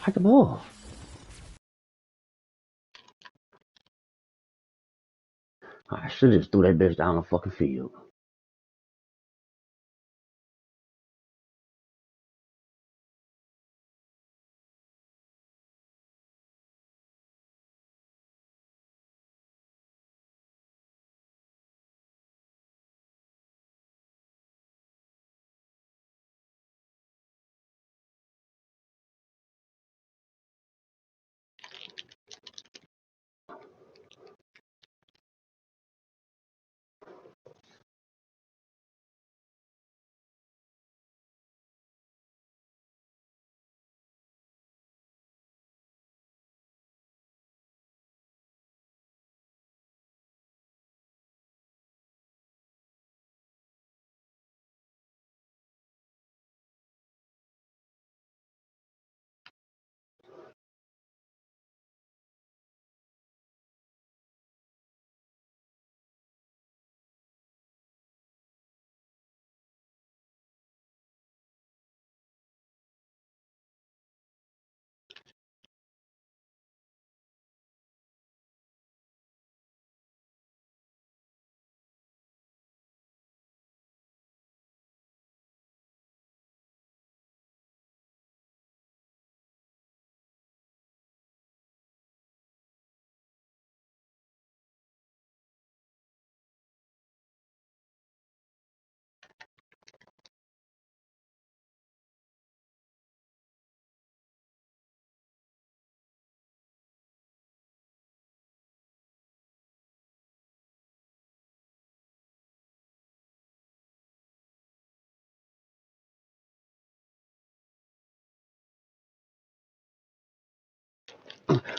Hike the ball. I should just threw that bitch down the fucking field.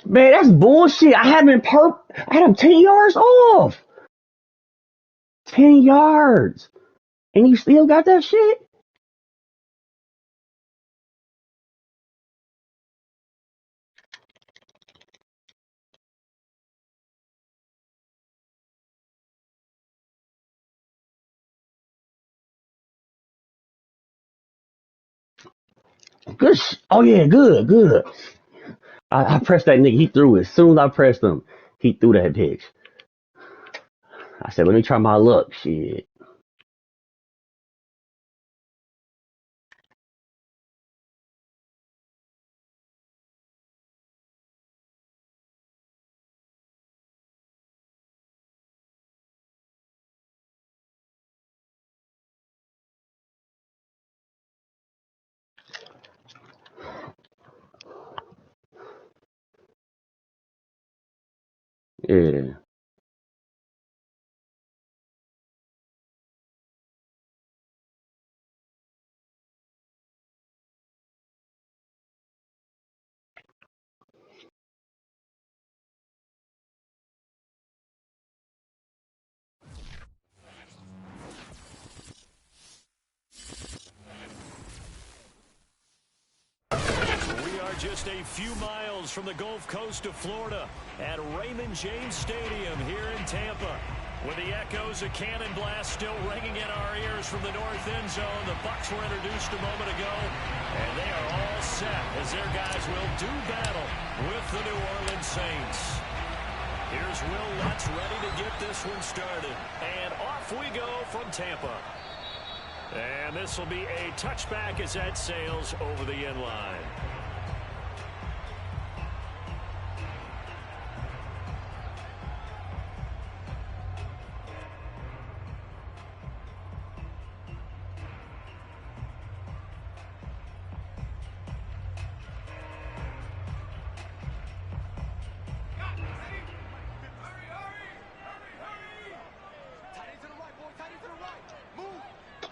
Man, that's bullshit. I had him 10 yards off. 10 yards. And you still got that shit? Good. Oh, yeah, good. I pressed that nigga. He threw it. As soon as I pressed him, he threw that bitch. I said, let me try my luck. Shit. Yeah. Just a few miles from the Gulf Coast of Florida at Raymond James Stadium here in Tampa. With the echoes of cannon blast still ringing in our ears from the north end zone, the Bucs were introduced a moment ago, and they are all set as their guys will do battle with the New Orleans Saints. Here's Will Lutz ready to get this one started, and off we go from Tampa. And this will be a touchback as that sails over the end line.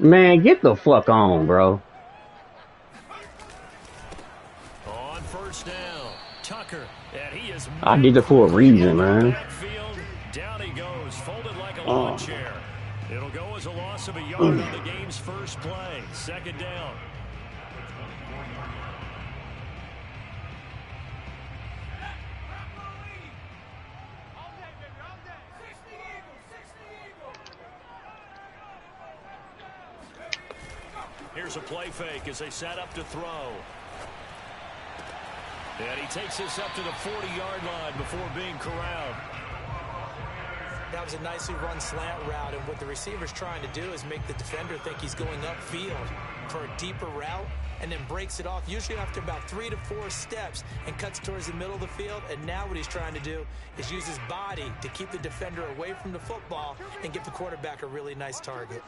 Man, get the fuck on, bro. On first down, Tucker, and he is I did it for a reason, man. Backfield. Down he goes, folded like a lawn chair. It'll go as a loss of a yard on the game's first play. Second down. Here's a play fake as they set up to throw. And he takes this up to the 40-yard line before being corralled. That was a nicely run slant route, and what the receiver's trying to do is make the defender think he's going upfield for a deeper route, and then breaks it off, usually after about 3 to 4 steps, and cuts towards the middle of the field. And now what he's trying to do is use his body to keep the defender away from the football and give the quarterback a really nice target.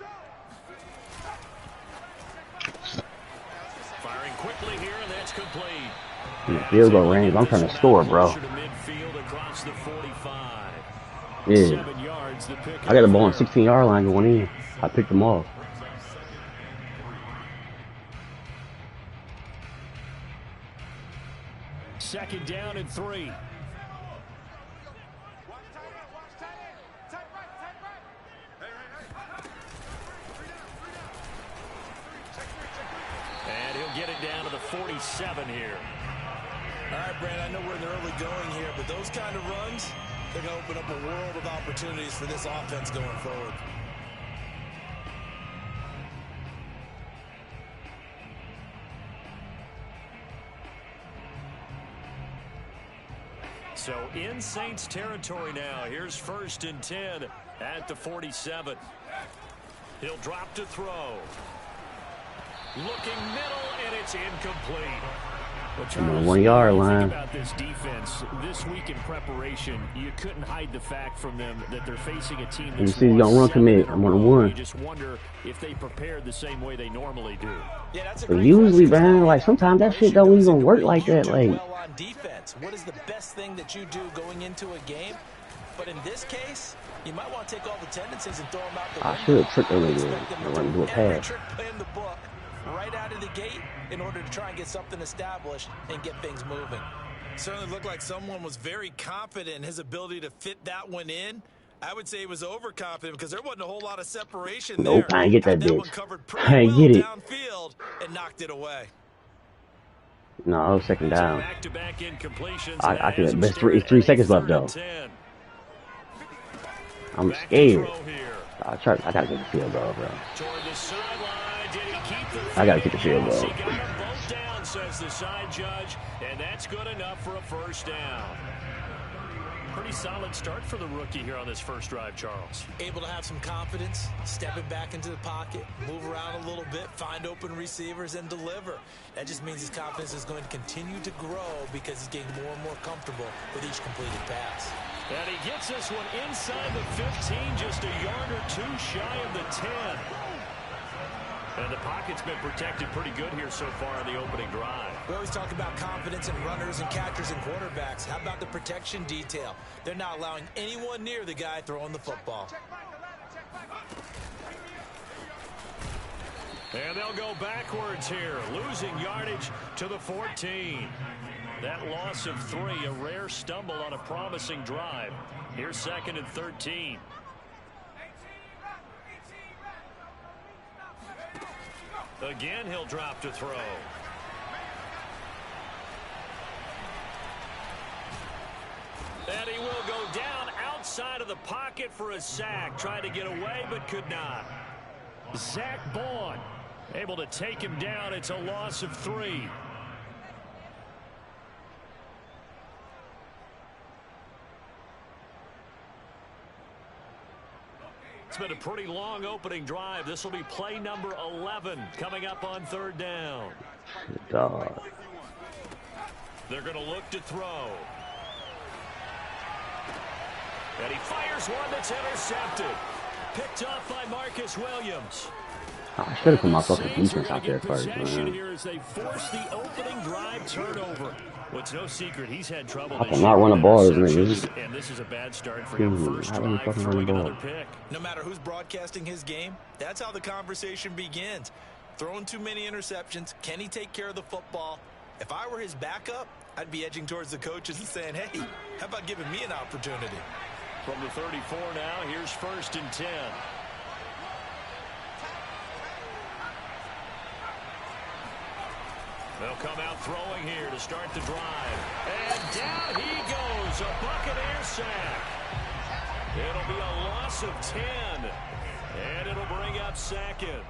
Firing quickly here, and that's complete. Field goal range. I'm trying to score, bro. Yeah. I got the ball on 16-yard line going in. I picked them off. Second down and 3. And he'll get it down to the 47 here. All right, Brand, I know we're in the early going here, but those kind of runs, they're going to open up a world of opportunities for this offense going forward. So in Saints territory now. Here's 1st and 10 at the 47. He'll drop to throw. Looking middle, and it's incomplete. On the 1-yard line. About this defense this week in preparation, you couldn't hide the fact from them that they're facing a team. You see, you don't run commit. I'm on the 1. You just wonder if they prepared the same way they normally do. Yeah, that's a but usually, man, like sometimes that shit don't even work like that. Like, well on defense, what is the best thing that you do going into a game? But in this case, you might want to take all the tendencies and throw them out the window. I should trick them into run do a pass. Trick play in the book right out of the gate in order to try and get something established and get things moving. Certainly looked like someone was very confident in his ability to fit that one in. I would say he was overconfident because there wasn't a whole lot of separation there. Nope, I ain't get that bitch. One covered I ain't get it. Downfield and knocked it away. No, I was second down. Back-to-back incompletions. I can. Best 3 seconds left though. I'm scared. I gotta get the field goal, bro. I gotta get the field goal. He got them both down, says the side judge, and that's good enough for a 1st down. Pretty solid start for the rookie here on this first drive, Charles. Able to have some confidence, stepping back into the pocket, move around a little bit, find open receivers, and deliver. That just means his confidence is going to continue to grow because he's getting more and more comfortable with each completed pass. And he gets this one inside the 15, just a yard or 2 shy of the 10. And the pocket's been protected pretty good here so far in the opening drive. We always talk about confidence in runners and catchers and quarterbacks. How about the protection detail? They're not allowing anyone near the guy throwing the football. And they'll go backwards here, losing yardage to the 14. That loss of 3, a rare stumble on a promising drive. Here's 2nd and 13. Again, he'll drop to throw. And he will go down outside of the pocket for a sack. Tried to get away, but could not. Zach Bond able to take him down. It's a loss of 3. It's been a pretty long opening drive. This will be play number 11 coming up on 3rd down. God. They're going to look to throw. And he fires one that's intercepted. Picked off by Marcus Williams. I should have put my fucking defense out there first, man. Here as they force the opening drive turnover. What's no secret, he's had trouble. I cannot run the ball, niggas. And this is a bad start for him. First drive, throwing another pick. No matter who's broadcasting his game, that's how the conversation begins. Throwing too many interceptions. Can he take care of the football? If I were his backup, I'd be edging towards the coaches and saying, hey, how about giving me an opportunity? From the 34 now, here's 1st and 10. They'll come out throwing here to start the drive. And down he goes, a Buccaneer sack. It'll be a loss of 10. And it'll bring up 2nd.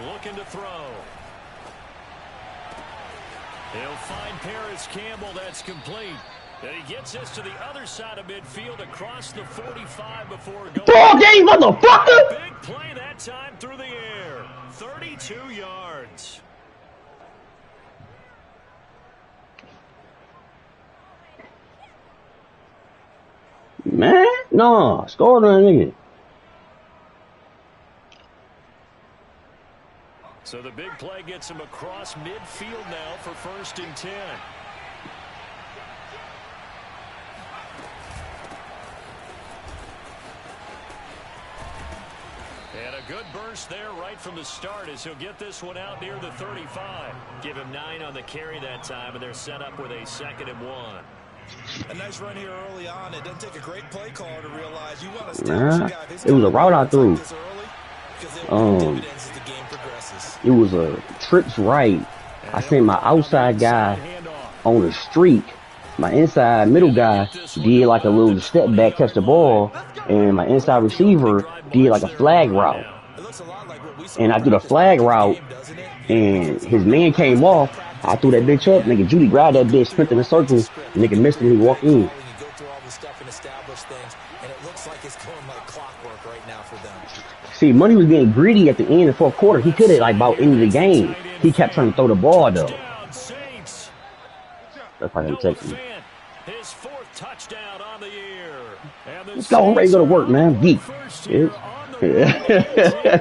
looking to throw. He'll find Paris Campbell. That's complete. And he gets this to the other side of midfield across the 45 before going. Ball game, motherfucker! Big play that time through the air. 32 yards. Man, no, score on that nigga. So the big play gets him across midfield now for 1st and 10. And a good burst there right from the start as he'll get this one out near the 35. Give him 9 on the carry that time, and they're set up with a 2nd and 1. A nice run here early on. It doesn't take a great play caller to realize you want to establish a guy. It was a route I threw. It was a trips right. I sent my outside guy on the streak. My inside middle guy did like a little step back, catch the ball, and my inside receiver did like a flag route. And I threw the flag route, and his man came off. I threw that bitch up. Nigga Judy grabbed that bitch, sprinted in a circle. Nigga missed him. He walked in. See, Money was getting greedy at the end of the 4th quarter. He could have like about ended the game. He kept trying to throw the ball though. That's why I'm texting. His 4th touchdown on the year. Let's go. I'm ready to go to work, man. Geek. Yeah.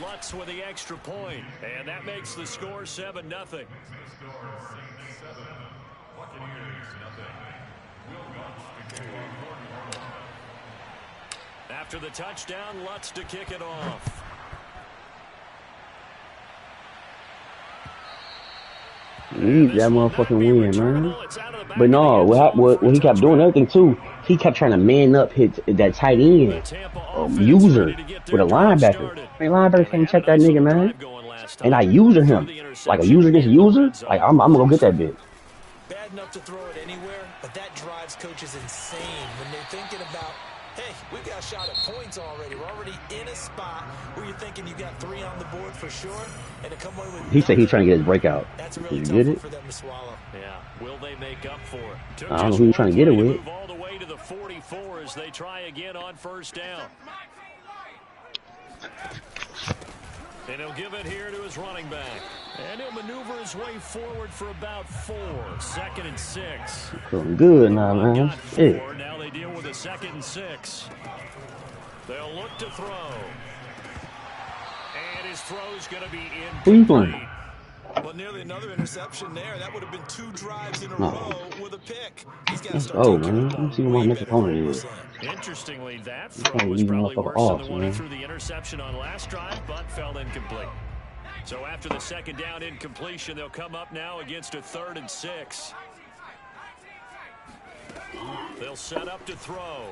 Lutz with the extra point, and that makes the score 7-0. After the touchdown, Lutz to kick it off. He needs that motherfucking win, man. But no, what he kept doing, everything too, he kept trying to man up that tight end user with a linebacker. Man, linebacker can't check that nigga, man. And I user him. Like a user against user, like I'm gonna go get that bitch. Bad enough to throw it anywhere, but that drives coaches insane when they're thinking about, hey, we've got a shot at points already. We're already in a spot where you're thinking you got 3 on the board for sure, and to come away with he said he's trying to get his breakout. That's a really Did tough you get one it? for them to swallow. Yeah, will they make up for it? I don't know who he's trying to get it with. All the way to the 44 as they try again on 1st down. And he'll give it here to his running back. And he'll maneuver his way forward for about 4. 2nd and 6. Feeling good now, man. Shit. Now they deal with a 2nd and 6. They'll look to throw. And his throw's going to be incomplete. Well, nearly another interception there. That would have been 2 drives in a row with a pick. He's got to start man. Let me see what my next opponent is. Interestingly, that throw was probably worse than the one he threw the interception on last drive, but fell incomplete. So after the 2nd down incompletion, they'll come up now against a 3rd and 6. They'll set up to throw.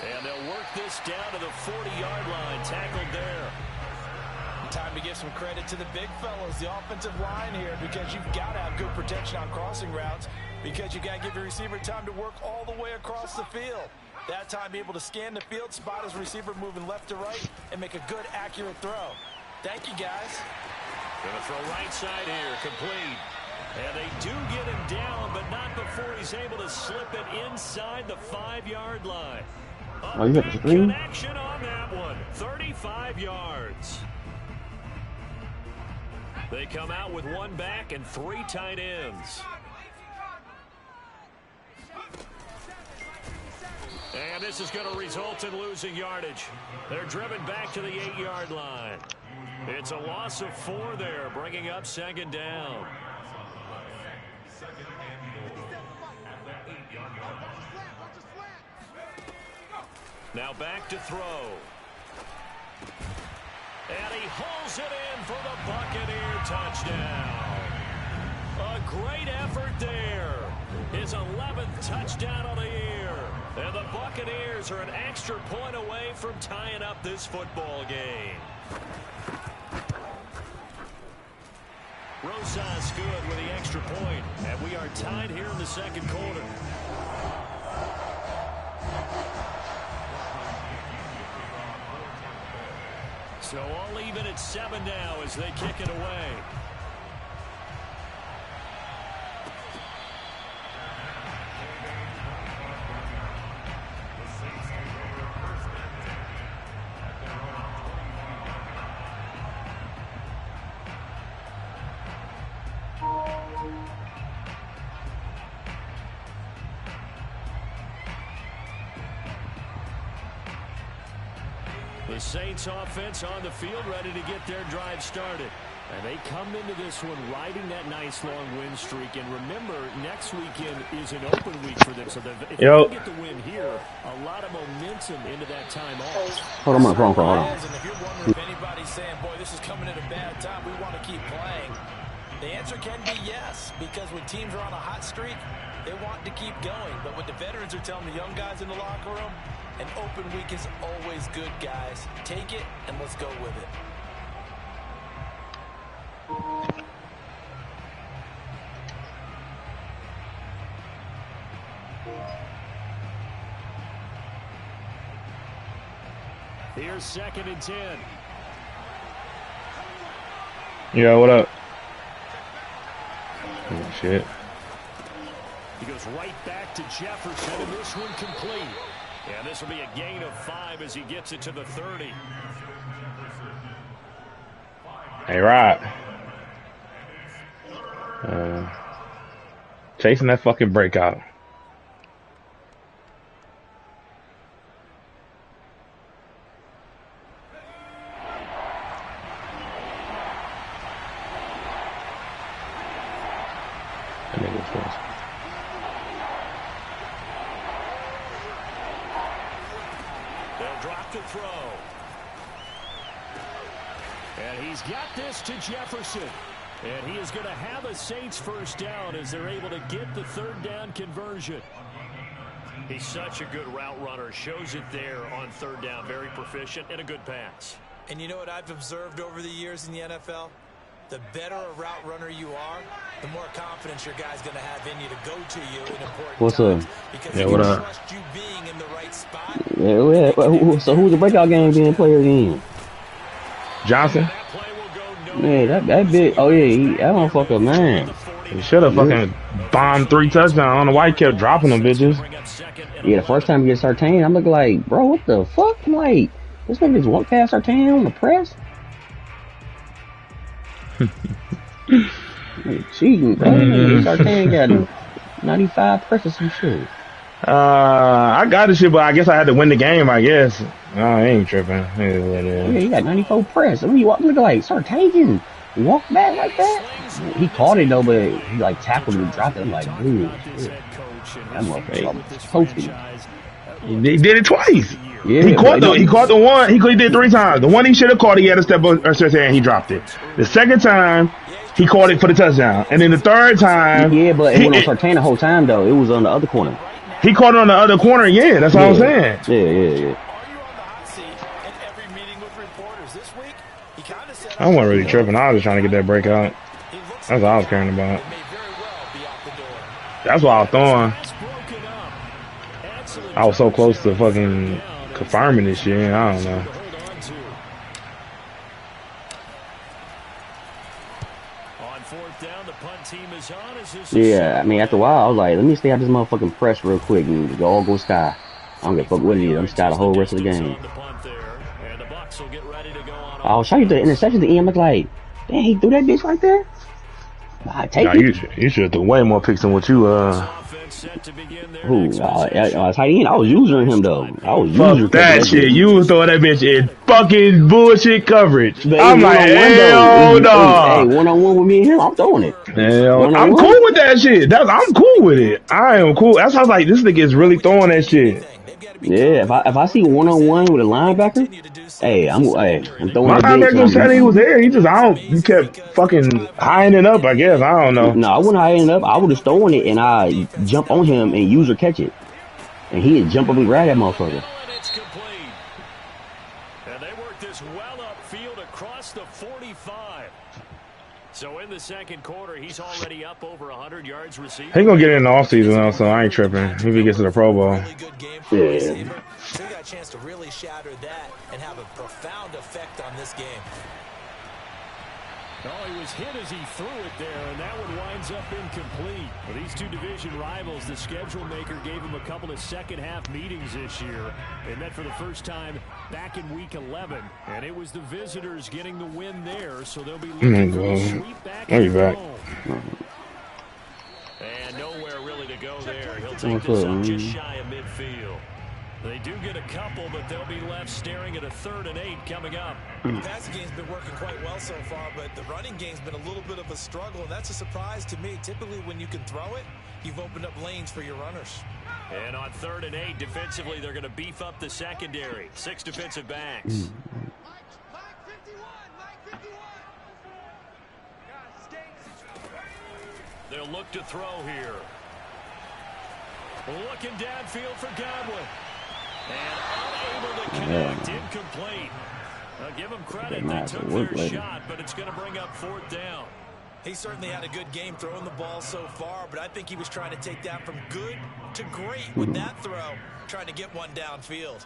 And they'll work this down to the 40-yard line. Tackled there. Time to give some credit to the big fellas, the offensive line here, because you've got to have good protection on crossing routes, because you got to give your receiver time to work all the way across the field. That time, be able to scan the field, spot his receiver moving left to right, and make a good, accurate throw. Thank you, guys. Gonna throw right side here, complete. And they do get him down, but not before he's able to slip it inside the 5-yard line. Oh, you got the screen? Connection on that one. 35 yards. They come out with 1 back and 3 tight ends. And this is going to result in losing yardage. They're driven back to the 8-yard line. It's a loss of 4 there, bringing up 2nd down. Now back to throw. And he hauls it in for the Buccaneer touchdown. A great effort there. His 11th touchdown of the year. And the Buccaneers are an extra point away from tying up this football game. Rosas good with the extra point. And we are tied here in the 2nd quarter. So all even at 7 now as they kick it away. The Saints offense on the field ready to get their drive started. And they come into this one riding that nice long win streak. And remember, next weekend is an open week for them. So if they get the win here, a lot of momentum into that time off. Hold on, hold on. And if you're wondering if anybody's saying, boy, this is coming at a bad time, we want to keep playing, the answer can be yes. Because when teams are on a hot streak, they want to keep going. But what the veterans are telling the young guys in the locker room, an open week is always good, guys. Take it, and let's go with it. Here's 2nd and 10. Yeah, what up? Oh, shit. He goes right back to Jefferson, and this one complete. Yeah, this will be a gain of 5 as he gets it to the 30. Hey, Rod. Chasing that fucking breakout. That nigga's close. They'll drop the throw. And he's got this to Jefferson. And he is going to have a Saints first down as they're able to get the 3rd down conversion. He's such a good route runner. Shows it there on 3rd down. Very proficient and a good pass. And you know what I've observed over the years in the NFL? The better a route runner you are, the more confidence your guy's going to have in you to go to you in important times. Because he can trust you being in the right spot. Yeah, so who's the breakout game being played again? Johnson? Man, that big. Oh yeah, that motherfucker, man. He should have fucking bombed 3 touchdowns. I don't know why he kept dropping them bitches. Yeah, the first time he gets Sartain, I'm looking like, bro, what the fuck? I'm like, this nigga just walked past Sartain on the press. Cheating, bro. Sartain got 95 press or some shit. I got this shit, but I guess I had to win the game, I guess. No, I ain't tripping. Yeah, he got 94 press. I mean, you walk looking like Sartain walk back like that. He caught it though, but he like tackled him and dropped it. I'm like, dude, shit. That motherfucker posted. He did it twice. Yeah, he caught the one. He did 3 times. The one he should have caught, he had to step up and he dropped it. The second time, he caught it for the touchdown, and then the 3rd time, yeah, but it wasn't on Sartain the whole time though. It was on the other corner. He caught it on the other corner. Yeah, that's what I'm saying. Yeah. I wasn't really tripping. I was just trying to get that breakout. That's all I was caring about. That's why I was throwing. I was so close to fucking confirming this shit. I don't know. Yeah, I mean, after a while, I was like, let me stay out this motherfucking press real quick and all go sky. I don't give a fuck what it is. I'm sky the whole rest of the game. I was trying to do the interception at the end. I'm like, dang, he threw that bitch like that? I take it. You should have threw way more picks than what you, Who? Tight end. I was using him, though. Fuck that shit. You was throwing that bitch in fucking bullshit coverage. I'm like, hell no. Hey, one-on-one with me and him, I'm throwing it. I'm cool with that shit. I'm cool with it. I am cool. That's how I was like, this nigga is really throwing that shit. Yeah, if I see one-on-one with a linebacker, hey, I'm throwing my that bitch. linebacker said he was there. He kept fucking eyeing it up, I guess. I don't know. No, I wouldn't eyeing it up. I would have thrown it and I jump on him and use or catch it. And he'd jump up and grab that motherfucker. It's complete. And they work this well upfield across the 45. So in the the second quarter, he's already up over 100 yards receiving. He gonna get it in the offseason though, so I ain't tripping. If he gets to the Pro Bowl. Really good game for a receiver. So he got a chance to really shatter that and have a profound effect on this game. Oh, he was hit as he threw it there, and that one winds up incomplete. Well, these two division rivals, the schedule maker gave them a couple of second-half meetings this year. They met for the first time back in Week 11, and it was the visitors getting the win there, so they'll be looking for a sweep back at home. And nowhere really to go there. He'll take this up just shy of midfield. They do get a couple, but they'll be left staring at a 3rd and 8 coming up. The passing game's been working quite well so far, but the running game's been a little bit of a struggle, and that's a surprise to me. Typically, when you can throw it, you've opened up lanes for your runners. And on 3rd and 8, defensively, they're going to beef up the secondary. 6 defensive backs. They'll look to throw here. Looking downfield for Godwin. And unable to connect. Incomplete. I'll give them credit. They took their shot, but it's going to bring up 4th down. He certainly had a good game throwing the ball so far, but I think he was trying to take that from good to great with that throw, trying to get one downfield.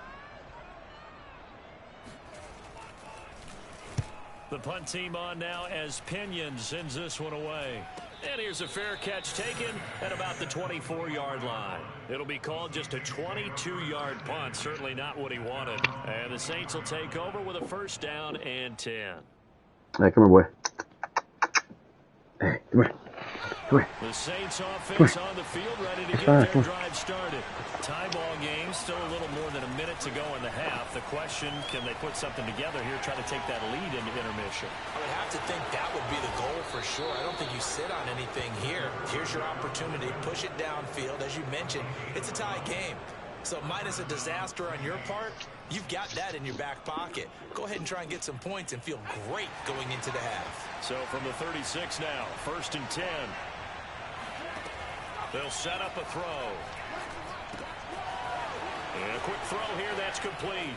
The punt team on now as Pinion sends this one away. And here's a fair catch taken at about the 24-yard line. It'll be called just a 22-yard punt. Certainly not what he wanted. And the Saints will take over with a 1st down and 10. Hey, come here, boy. Hey, come here. Come here. The Saints offense on the field ready to get their drive started. Tie ball game, still a little more than a minute to go in the half. The question, can they put something together here, try to take that lead into intermission? I would have to think that would be the goal for sure. I don't think you sit on anything here. Here's your opportunity. Push it downfield. As you mentioned, it's a tie game. So minus a disaster on your part, you've got that in your back pocket. Go ahead and try and get some points and feel great going into the half. So from the 36 now, 1st and 10. They'll set up a throw. And a quick throw here, that's complete.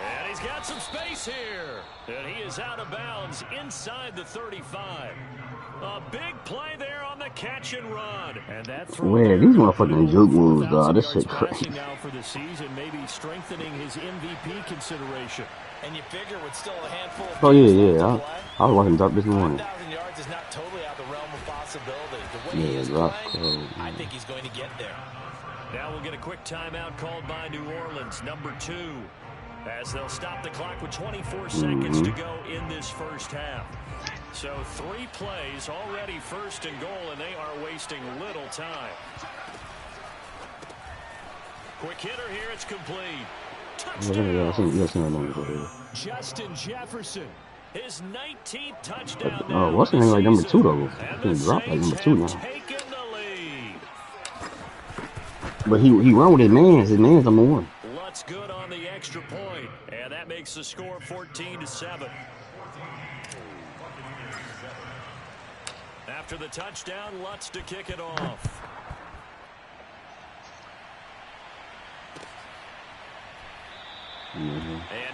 And he's got some space here. And he is out of bounds inside the 35. A big play there on the catch and run. And that throw. Man, these motherfucking juke moves, dog. This shit crazy. Now for the season, maybe strengthening his MVP consideration. And you figure with still a handful of Oh, yeah. I was watching drop this morning. 1,000 yards is not totally out of the realm of possibility. The way Yeah, he is drop playing, I think he's going to get there. Now we'll get a quick timeout called by New Orleans, number 2, as they'll stop the clock with 24 seconds to go in this first half. So 3 plays already 1st and goal, and they are wasting little time. Quick hitter here, it's complete. Touchdown. Justin Jefferson, his 19th touchdown. Oh, what's the name like number 2 though? He dropped like number 2 now. But he run with his man's. His man's number 1. Lutz good on the extra point, and that makes the score 14-7. After the touchdown, Lutz to kick it off.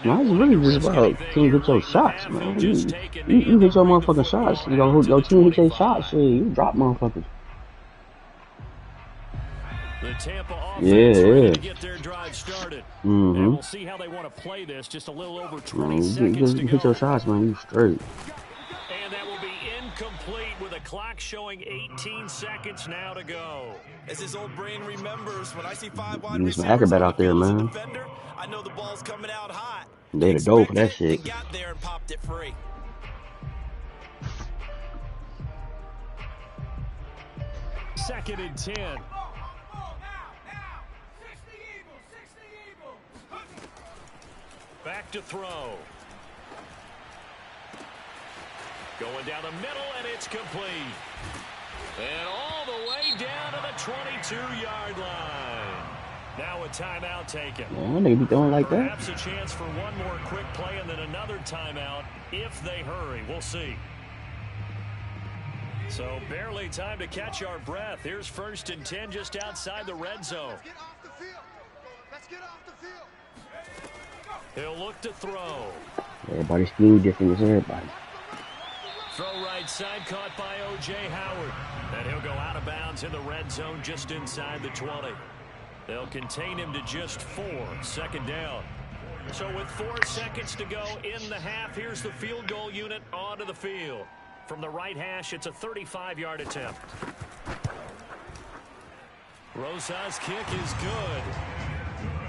No, it's really just about can you hit your shots, man. You hit your motherfucking shots. Your team hit your shots. Shit, you drop motherfuckers. The Tampa offense ready to get their drive started. And we'll see how they want to play this. Just a little over 20 seconds to go. Hit your shots, man. You straight. And that will be incomplete with a clock showing 18 seconds now to go. As his old brain remembers, when I see 5 wide There's some receivers acrobat out there, man. Defender, I know the ball's coming out hot. They the dope for that shit. Got there and popped it free. Second and 10. Back to throw. Going down the middle, and it's complete. And all the way down to the 22-yard line. Now a timeout taken. Man, they be throwing like that. Perhaps a chance for one more quick play and then another timeout if they hurry. We'll see. So barely time to catch our breath. Here's 1st and 10 just outside the red zone. Let's get off the field. He'll look to throw. Everybody's scheme different as everybody. Throw right side, caught by O.J. Howard. And he'll go out of bounds in the red zone just inside the 20. They'll contain him to just 4, second down. So with 4 seconds to go in the half, here's the field goal unit onto the field. From the right hash, it's a 35-yard attempt. Rosa's kick is good.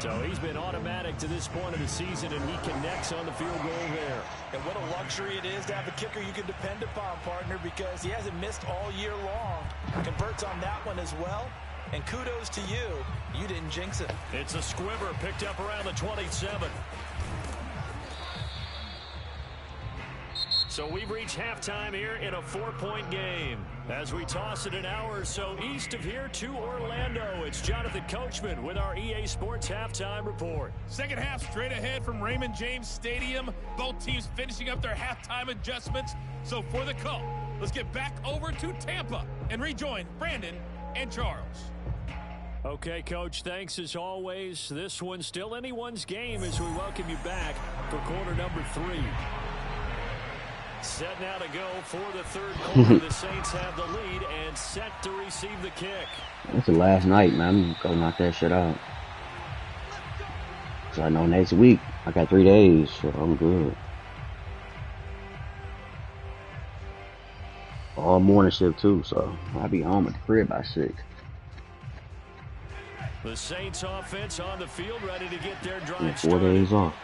So he's been automatic to this point of the season, and he connects on the field goal there. And what a luxury it is to have a kicker you can depend upon, partner, because he hasn't missed all year long. Converts on that one as well. And kudos to you. You didn't jinx it. It's a squibber picked up around the 27. So we've reached halftime here in a 4-point game. As we toss it an hour or so east of here to Orlando, it's Jonathan Coachman with our EA Sports Halftime Report. Second half straight ahead from Raymond James Stadium. Both teams finishing up their halftime adjustments. So for the call, let's get back over to Tampa and rejoin Brandon and Charles. Okay, Coach, thanks as always. This one's still anyone's game as we welcome you back for quarter number 3. Set now to go for the third quarter. The Saints have the lead and set to receive the kick. That's the last night, man. I'm gonna knock that shit out. So I know next week I got 3 days, so I'm good. All morning shift too, so I'll be home at the crib by 6. The Saints offense on the field, ready to get their drive 4 days off.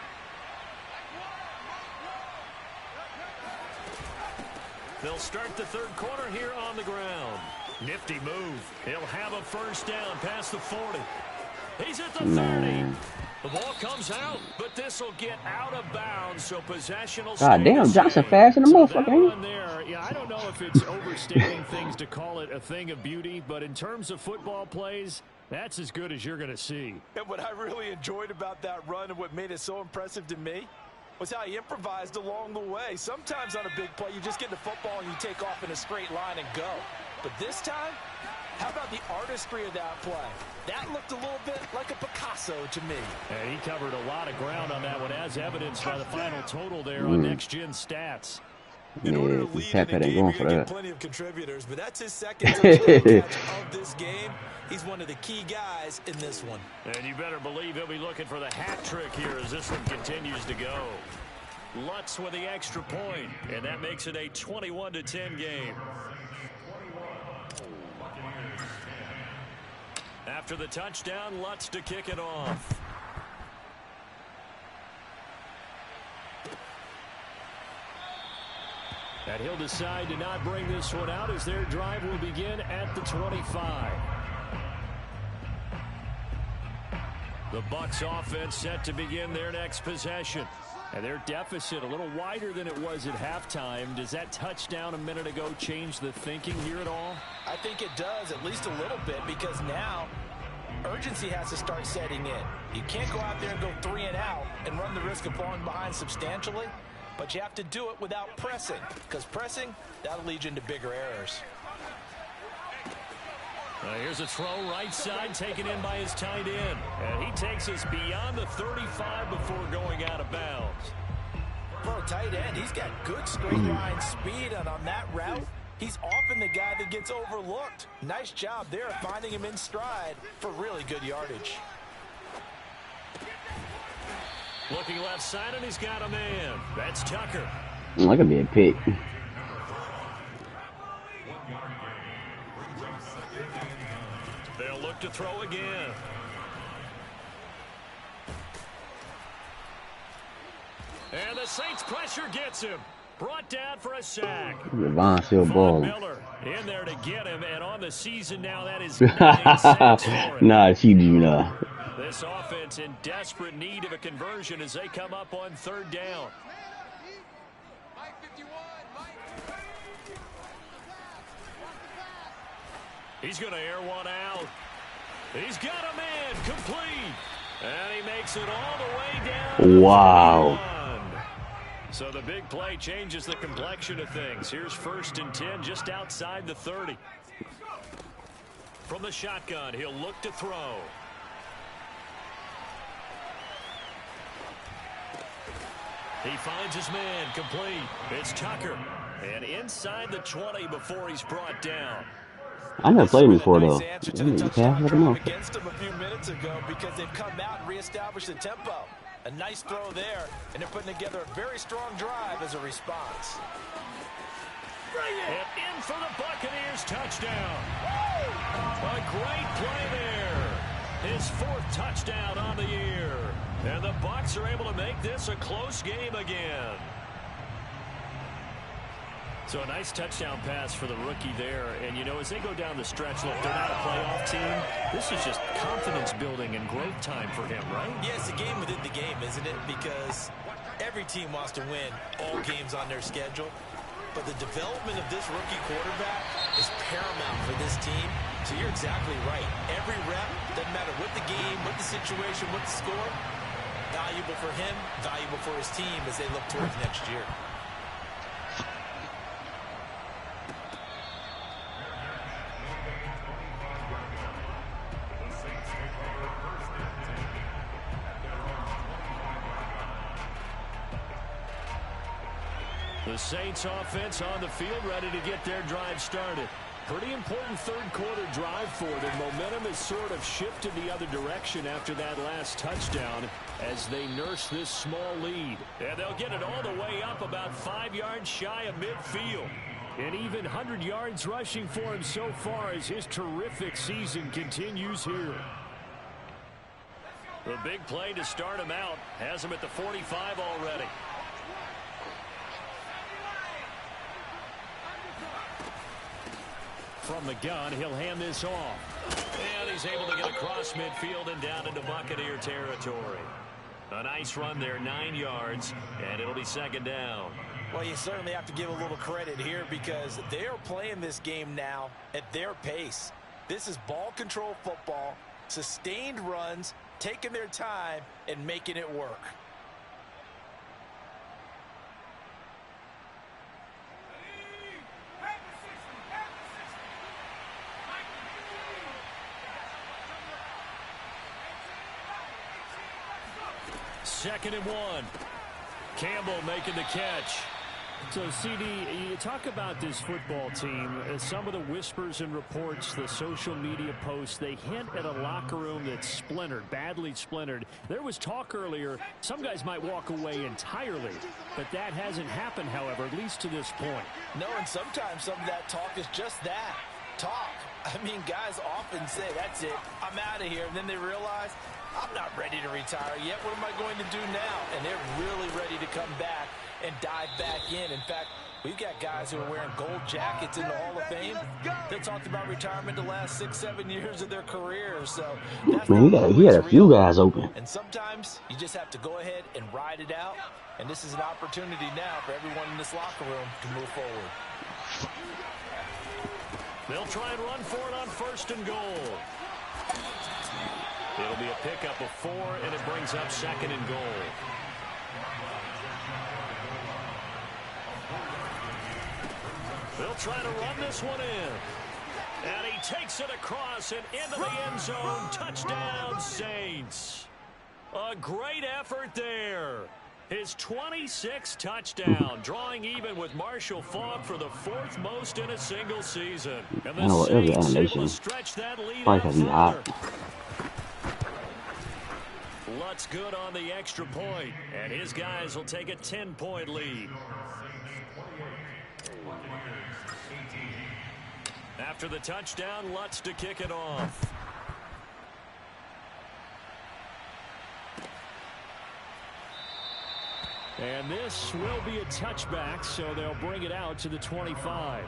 They'll start the third quarter here on the ground. Nifty move. He'll have a first down past the 40. He's at the 30. Man. The ball comes out, but this will get out of bounds, so possession will God stay damn, the Johnson same. fast in the So motherfucker, that ain't run there, yeah, I don't know if it's overstating things to call it a thing of beauty, but in terms of football plays, that's as good as you're going to see. And what I really enjoyed about that run and what made it so impressive to me was how he improvised along the way. Sometimes on a big play, you just get the football and you take off in a straight line and go. But this time, how about the artistry of that play? That looked a little bit like a Picasso to me. And he covered a lot of ground on that one, as evidenced by the final total there on Next Gen Stats. In order to lead in a game, ain't you're going for going to that. get plenty of contributors, but that's his second touchdown catch of this game. He's one of the key guys in this one. And you better believe he'll be looking for the hat trick here as this one continues to go. Lutz with the extra point, and that makes it a 21-10 game. After the touchdown, Lutz to kick it off. And he'll decide to not bring this one out as their drive will begin at the 25. The Bucs offense set to begin their next possession. And their deficit a little wider than it was at halftime. Does that touchdown a minute ago change the thinking here at all? I think it does, at least a little bit, because now urgency has to start setting in. You can't go out there and go 3 and out and run the risk of falling behind substantially, but you have to do it without pressing, because pressing, that'll lead you into bigger errors. Here's a throw right side taken in by his tight end. And he takes us beyond the 35 before going out of bounds. For a tight end, he's got good straight line speed, and on that route, he's often the guy that gets overlooked. Nice job there finding him in stride for really good yardage. Looking left side, and he's got a man. That's Tucker. That could be a pick. They'll look to throw again. And the Saints pressure gets him. Brought down for a sack. Von still Von balling. Miller in there to get him, and on the season now that is 9 sacks for him. Nah, she do not. This offense in desperate need of a conversion as they come up on third down. He's going to air one out. He's got a man complete. And he makes it all the way down. To Wow. 31. So the big play changes the complexion of things. Here's 1st and 10 just outside the 30. From the shotgun, he'll look to throw. He finds his man complete. It's Tucker. And inside the 20 before he's brought down. I never This has played him been a before nice though. answer to That the nigga touchdown pass like a drive motherfucker. against him a few minutes ago because they've come out and reestablished the tempo. A nice throw there, and they're putting together a very strong drive as a response. And in for the Buccaneers touchdown. A great play there. His 4th touchdown on the year. And the Bucs are able to make this a close game again. So a nice touchdown pass for the rookie there. And, you know, as they go down the stretch, look, they're not a playoff team. This is just confidence building and growth time for him, right? Yeah, it's a game within the game, isn't it? Because every team wants to win all games on their schedule. But the development of this rookie quarterback is paramount for this team. So you're exactly right. Every rep, doesn't matter what the game, what the situation, what the score, valuable for him, valuable for his team as they look towards next year. The Saints offense on the field ready to get their drive started. Pretty important third-quarter drive for them. Momentum has sort of shifted the other direction after that last touchdown as they nurse this small lead. And they'll get it all the way up about 5 yards shy of midfield. And even 100 yards rushing for him so far as his terrific season continues here. The big play to start him out has him at the 45 already. From the gun, he'll hand this off. And he's able to get across midfield and down into Buccaneer territory. A nice run there, 9 yards, and it'll be 2nd down. Well, you certainly have to give a little credit here because they are playing this game now at their pace. This is ball control football, sustained runs, taking their time, and making it work. Second and 1. Campbell making the catch. So, CD, you talk about this football team. Some of the whispers and reports, the social media posts, they hint at a locker room that's splintered, badly splintered. There was talk earlier, some guys might walk away entirely. But that hasn't happened, however, at least to this point. No, and sometimes some of that talk is just that, talk. I mean, guys often say, that's it, I'm out of here. And then they realize, I'm not ready to retire yet. What am I going to do now? And they're really ready to come back and dive back in. In fact, we've got guys who are wearing gold jackets in the Hall of Fame. They talked about retirement the last 6-7 years of their careers. So that's Man, he had a few guys open. And sometimes you just have to go ahead and ride it out. And this is an opportunity now for everyone in this locker room to move forward. They'll try and run for it on 1st and goal. It'll be a pickup of 4, and it brings up 2nd and goal. They'll try to run this one in. And he takes it across and into the end zone. Touchdown, Saints. A great effort there. His 26th touchdown, drawing even with Marshall Faulk for the 4th most in a single season. And the Saints able to stretch that lead out further. Lutz good on the extra point, and his guys will take a 10-point lead. After the touchdown, Lutz to kick it off. And this will be a touchback, so they'll bring it out to the 25.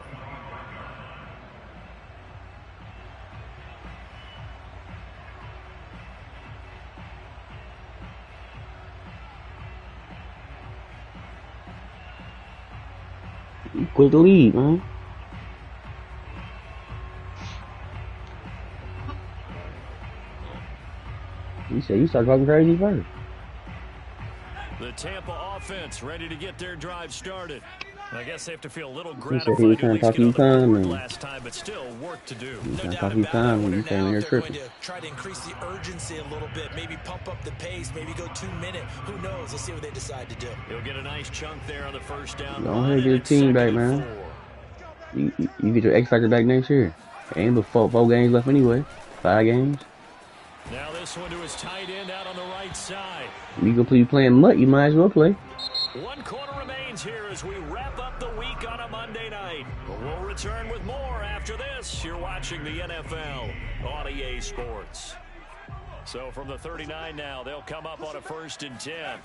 Quick lead, man. You said you start talking crazy first. The Tampa offense ready to get their drive started. I guess they have to feel a little He said he was gratified to at trying to least talk get to you on the board kindly. last time, but still work to do. He No trying to doubt talk to you about it. I kindly. wonder You came now in here if they're going tripping. to try to increase the urgency a little bit, maybe pump up the pace, maybe go 2 minute. Who knows? Let's see what they decide to do. He'll get a nice chunk there on the first down Go line, ahead, and get your it's team 2nd back, and man. 4. You get your X Factor back next year. Ain't but four games left anyway. 5 games. Now this one to his tight end out on the right side. You go play, you playing Mutt, you might as well play. 1 quarter remains here as we wrap up the week on a Monday night. But we'll return with more after this. You're watching the NFL on EA Sports. So from the 39 now, they'll come up on a 1st and 10.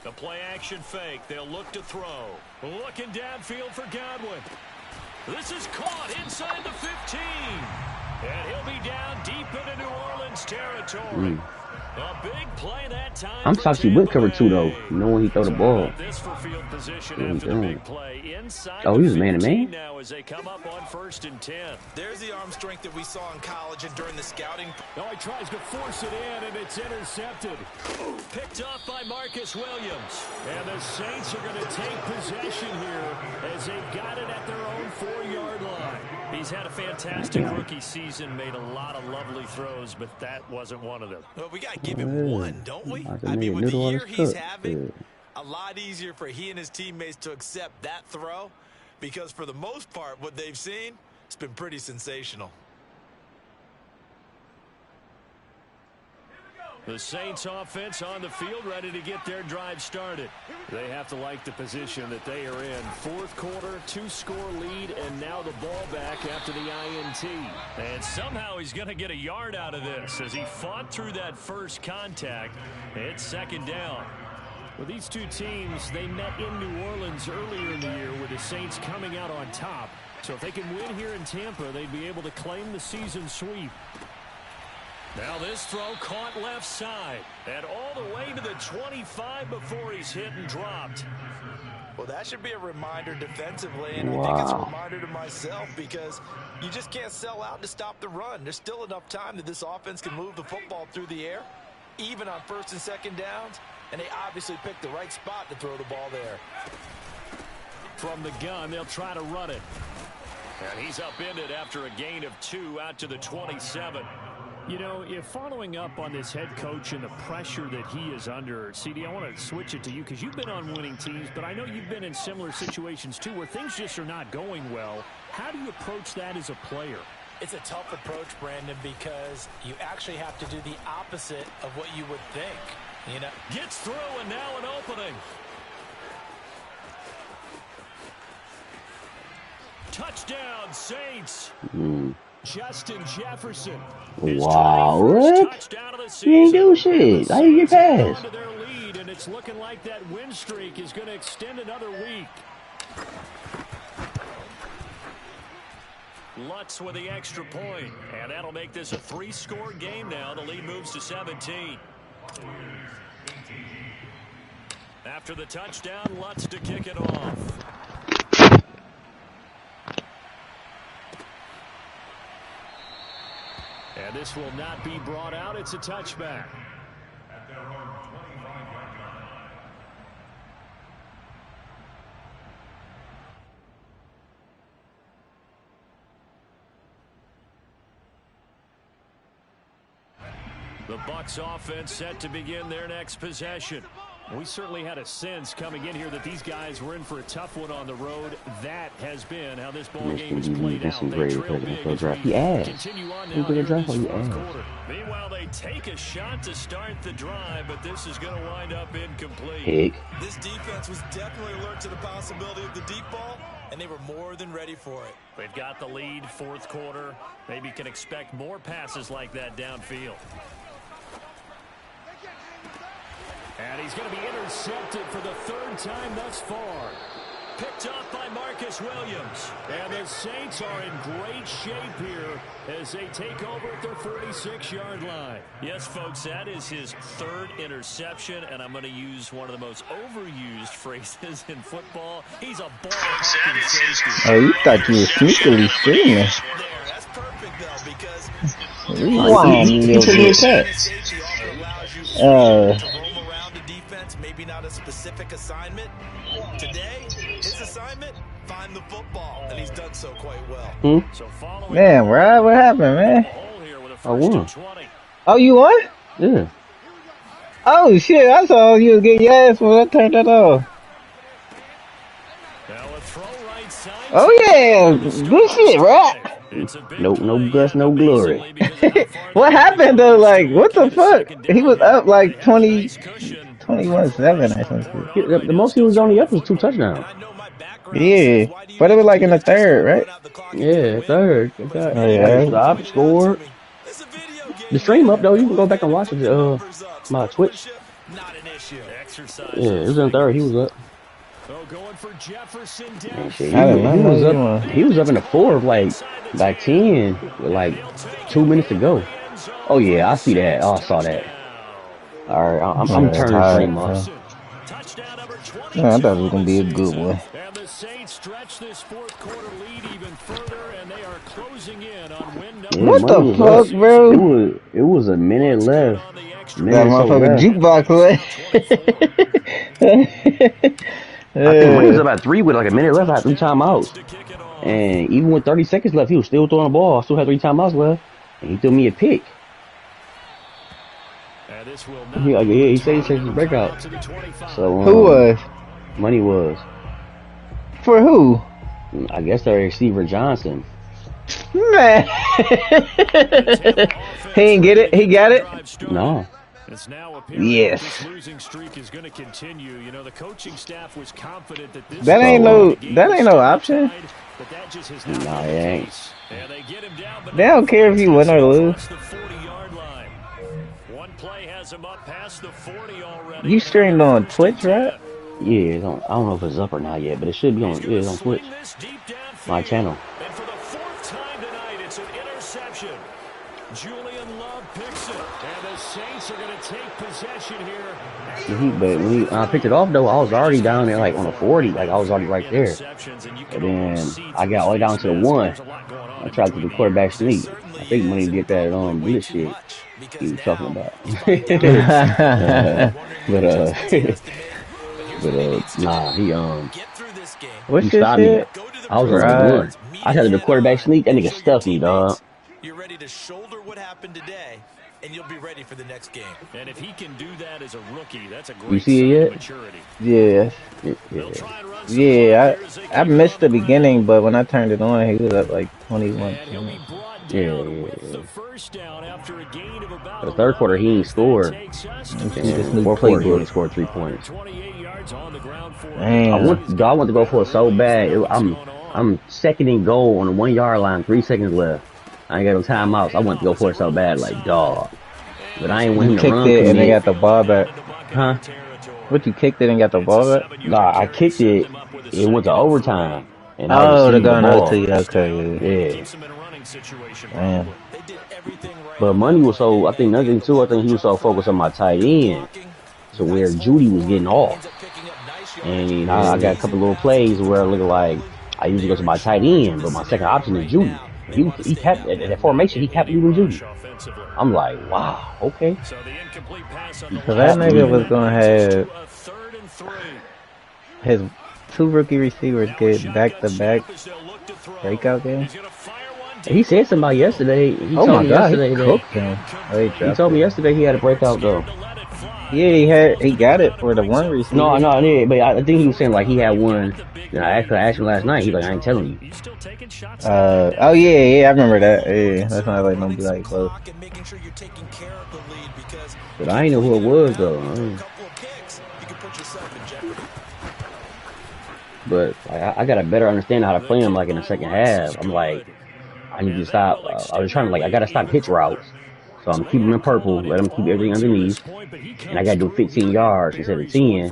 The play action fake. They'll look to throw. Looking downfield for Godwin. This is caught inside the 15. And he'll be down deep into New Orleans territory. A big play that time. I'm shocked he went cover 2 though. You know when he throw the ball. This for field position What after the big play. Inside oh, he was man to man. now as they come up on 1st and 10. There's the arm strength that we saw in college and during the scouting. Now he tries to force it in, and it's intercepted. Picked off by Marcus Williams. And the Saints are going to take possession here as they've got it at their own 4-yard line. He's had a fantastic rookie season, made a lot of lovely throws, but that wasn't one of them. Well, we got to give him one, don't we? I mean, with the year he's having, a lot easier for he and his teammates to accept that throw because for the most part, what they've seen, it's been pretty sensational. The Saints offense on the field ready to get their drive started. They have to like the position that they are in. 4th quarter, 2-score lead, and now the ball back after the INT. And somehow he's going to get a yard out of this as he fought through that first contact. It's 2nd down. Well, these two teams, they met in New Orleans earlier in the year with the Saints coming out on top. So if they can win here in Tampa, they'd be able to claim the season sweep. Now this throw caught left side and all the way to the 25 before he's hit and dropped. Well, that should be a reminder defensively, and I think it's a reminder to myself because you just can't sell out to stop the run. There's still enough time that this offense can move the football through the air, even on 1st and 2nd downs, and they obviously picked the right spot to throw the ball there. From the gun, they'll try to run it. And he's upended after a gain of 2 out to the 27. You know, if following up on this head coach and the pressure that he is under, CD, I want to switch it to you because you've been on winning teams, but I know you've been in similar situations too where things just are not going well. How do you approach that as a player? It's a tough approach, Brandon, because you actually have to do the opposite of what you would think. You know, gets through and now an opening. Touchdown, Saints. Justin Jefferson. Wow, what? You ain't do shit. How you get past? Their lead, and it's looking like that win streak is going to extend another week. Lutz with the extra point, and that'll make this a 3-score game now. The lead moves to 17. After the touchdown, Lutz to kick it off. And this will not be brought out. It's a touchback. The Bucs offense set to begin their next possession. We certainly had a sense coming in here that these guys were in for a tough one on the road. That has been how this ball game has played out. They trail big as we continue on now here in this 4th quarter. Meanwhile, they take a shot to start the drive, but this is going to wind up incomplete. This defense was definitely alert to the possibility of the deep ball, and they were more than ready for it. They've got the lead, 4th quarter. Maybe can expect more passes like that downfield. And he's going to be intercepted for the 3rd time thus far. Picked up by Marcus Williams. And the Saints are in great shape here as they take over at their 46-yard line. Yes, folks, that is his 3rd interception, and I'm going to use one of the most overused phrases in football. He's a ball-hawking safety. Oh, you thought you were sneakily streaming. That's perfect, though, because rewind to the attack. maybe not as specific assignment. Today, his assignment, find the football, and he's done so quite well. So following Man, Rod, what happened, man? hole here with a I first won. and 20. Oh, you won? Yeah. Oh, shit. I saw you was getting your ass when I turned that off. Now a throw right side. Oh, yeah. Good shit, Rod. It's a big No play, guts, and no glory. amazingly, because of how far What they happened, go, though? they Like, still what the get a fuck? second He down was here. up like They have a 20, nice cushion. 21-7 or something. Yeah, the most he was only up was 2 touchdowns. Yeah. But it was like in the third, right? Yeah, third. I got Oh, yeah. stopped, scored. The stream up though. You can go back and watch it. My Twitch. Not an issue. Exercise. Yeah, it was in third. He was up. So going for Jefferson And shit, down. I did not he know was you up. won. He was up in the fourth, like 10, with like 2 minutes to go. Oh yeah, I see that. Oh, I saw that. All right, I'm turning the stream off. Touchdown number 22. Man, I thought it was going to be a good one. And the Saints stretch this fourth quarter lead even further, and they are closing in on win Yeah, number What the money was fuck, up. bro? It was a minute left. on the extra. That Minute so motherfucking left. jukebox left. I think money was about 3 with like a minute left. I had 3 timeouts. To kick it off. And even with 30 seconds left, he was still throwing the ball. I still had 3 timeouts left. And he threw me a pick. And this will He said he said his breakout. to the 25. So Who was? Money was. For who? I guess the receiver Johnson. Man. He ain't get it? He got it? No. It's now apparent Yes. that this losing streak is going to continue. You know, the coaching staff was confident that this That ain't no- option. but that just has not Nah, been it the ain't. case. And they get him down, but They don't care if you win or lose. across the 40-yard line. One play has him up past the 40 already. You streamed on Twitch, right? Yeah, I don't know if it's up or not yet, but it should be on. Yeah, it's on Twitch. My channel. And for the 4th time tonight, it's an interception. Julian Love picks it, and the Saints are going to take possession here. But when I picked it off though, I was already down there like on the 40, like I was already right there. And then I got all the way down to the 1. I tried to do the quarterback sneak. I think Money did that blitz shit he was talking about. Nah, he What's he your stopped me. shit? I was on the 1. I tried to do the quarterback sneak. That nigga stuffed me, dog. You're ready to shoulder what happened today, and you'll be ready for the next game. And if he can do that as a rookie, that's a great You see it sign yet? of maturity. Yeah. They'll try and run some Yeah, here as they I kick missed the off. beginning, but when I turned it on, he was up like 21. And he'll be brought Yeah, down yeah, with yeah. the first down after a gain of about The third quarter, he ain't scored. takes us And to in the fourth quarter, he only scored 3 points. 28 yards on the ground for Damn. I want to go for it so bad. I'm second and goal on the 1 yard line, 3 seconds left. I ain't got no timeouts. I want to go for it so bad, like dog. But I ain't want You him to kicked run. it and they commit. got the ball back. Huh? What, you kicked it and got the ball back? Nah, I kicked it. It went to overtime. And I Oh, they're received the going ball. over to you. Okay. Yeah. keeps him in a running situation. Damn. They did everything right. But Money was so, I think another thing too, I think he was so focused on my tight end. So where Judy was getting off. And I got a couple little plays where it looked like I usually go to my tight end, but my second option is Judy. He kept, at that formation, he kept leaving Judy. I'm like, wow, okay. So the incomplete pass on the So that nigga was going to have a 3rd and 3. his 2 rookie receivers get back-to-back breakout games. He's gonna fire one He said somebody yesterday. He Oh told my me god, he yesterday that cooked him. Oh, he told me yesterday he had a breakout though. to let it fly. Yeah, he got it for the one receiver. No, yeah, but I think he was saying like he had one. And I asked him last night. He's like, I ain't telling you. He's still taking shots. Oh yeah, I remember that. Yeah, that's not like don't be like close. And making sure you're taking care of the lead because But I ain't know who it was though. a couple of kicks, you can put yourself in jeopardy. But like, I got a better understanding how to play him like in the second half. I'm like, I need to stop. I was trying to I gotta stop hitch routes. So I'm keeping him in purple, let him keep everything underneath, and I gotta do 15 yards instead of 10.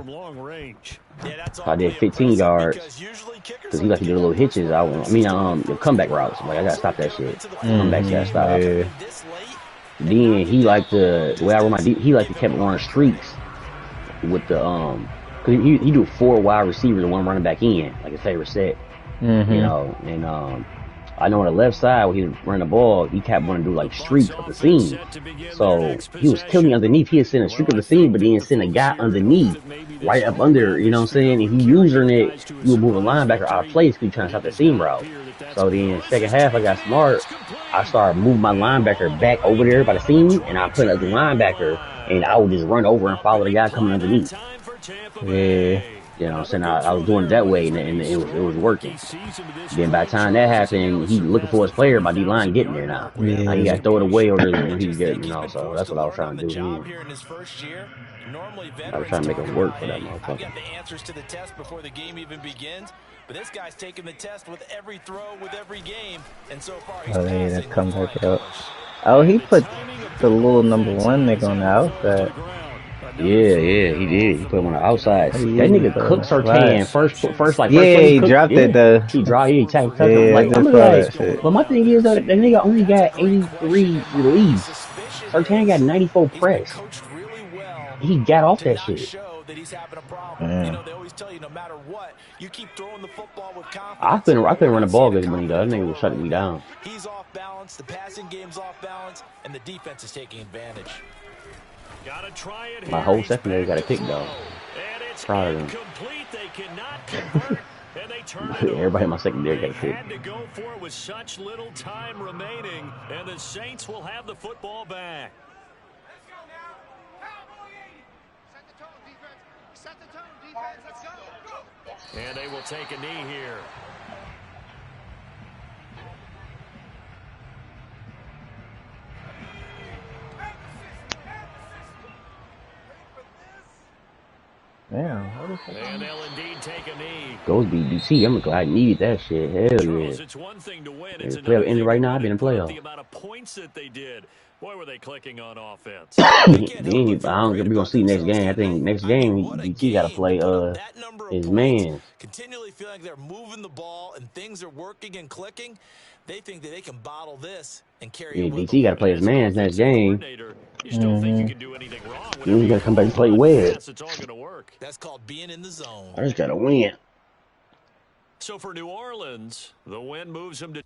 So I did 15 yards because he like to do little hitches. The comeback routes. I'm like, I gotta stop that shit. Comeback gotta stop. Yeah. Then he liked the way I run my he like to kept running streaks with the cause he do 4 wide receivers and 1 running back in like a favorite set. You know, and I know on the left side when he ran the ball, he kept wanting to do like streak of the seam. So he was killing me underneath. He had sent a streak of the seam, but then sent a guy underneath, right up under. You know what I'm saying? If he using it, you would move a linebacker out of place because he trying to stop the seam route. So then second half, I got smart. I started moving my linebacker back over there by the seam, and I put another linebacker, and I would just run over and follow the guy coming underneath. Yeah. You know what I'm saying? I was doing it that way, and it was working. Then by the time that happened, he looking for his player. My D line getting there now. Yeah. Now he got to throw it away, or he get, you know. So that's what I was trying to do. I was trying to make it work for that motherfucker. I've got the answers to the test before the game even begins. But this guy's taking the test with every throw, with every game, and so far he's yeah, that passing come with back flying up. colors. Oh, he put the little number 1 nigga on the outside. Yeah, he did. He put him on the outside. That nigga cooked Sertan first Yeah, he dropped it though. He dropped. He tapped. Yeah, Like I I'm just saw like, that shit. but my thing is that nigga only got 83 release. Sertan got 94 press. He got off that shit. You know, they always tell you no matter what, you keep throwing the football with confidence. I couldn't run the ball good when he does. That nigga was shutting me down. He's off balance, the passing game's off balance, and the defense is taking advantage. Gotta try it. My whole secondary got a pick though. Proud of them. They cannot convert, and they turn it over. Everybody in my secondary got a pick. Had to go for it with such little time remaining, and the Saints will have the football back. Let's go now. Cowboy 80. Set the tone, defense. Set the tone, defense. Let's go. And they will take a knee here. Damn, what is that? And they'll indeed take a knee. Goes BDC. I'm glad I need that shit. Hell Charles, yeah. it's one thing to win. It's Playoff another ended right now. I've been in to put up playoff. the amount of points that they did. Boy, were they clicking on offense. I don't think we're gonna see next game. I think next game BT got to play his man. Continually feeling like they're moving the ball and things are working and clicking. They think that they can bottle this and carry it with BT got to play his man's next game. You still think you can do anything wrong? Then he's gonna come back and play Webb. It's all going to work. That's called being in the zone. I just gotta win. So for New Orleans, the win moves them to